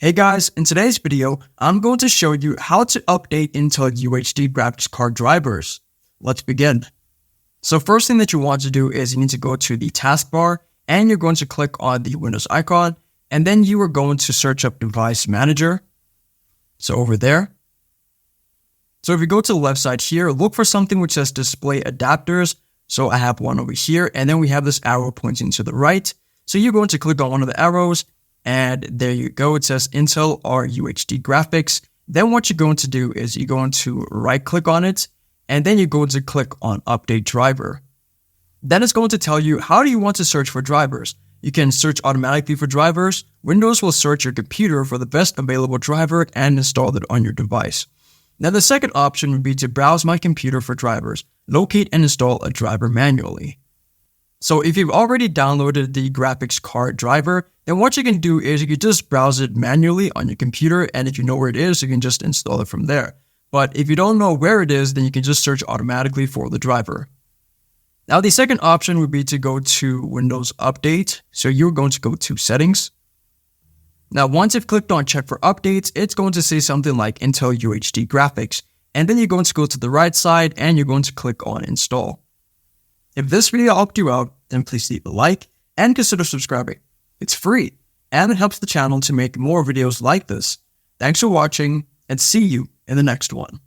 Hey guys, in today's video, I'm going to show you how to update Intel UHD graphics card drivers. Let's begin. So first thing that you want to do is you need to go to the taskbar and you're going to click on the Windows icon, and then you are going to search up Device Manager. So over there. So if you go to the left side here, look for something which says Display Adapters. So I have one over here, and then we have this arrow pointing to the right. So you're going to click on one of the arrows, and there you go. It says Intel or UHD graphics. Then what you're going to do is you're going to right click on it, and then you're going to click on Update Driver. Then it's going to tell you how do you want to search for drivers. You can search automatically for drivers. Windows will search your computer for the best available driver and install it on your device. Now the second option would be to browse my computer for drivers, locate and install a driver manually. So if you've already downloaded the graphics card driver, then what you can do is you can just browse it manually on your computer, and if you know where it is, you can just install it from there. But if you don't know where it is, then you can just search automatically for the driver. Now the second option would be to go to Windows Update. So you're going to go to Settings. Now once you've clicked on Check for Updates, it's going to say something like Intel UHD graphics. And then you're going to go to the right side and you're going to click on Install. If this video helped you out, then please leave a like and consider subscribing. It's free and it helps the channel to make more videos like this. Thanks for watching and see you in the next one.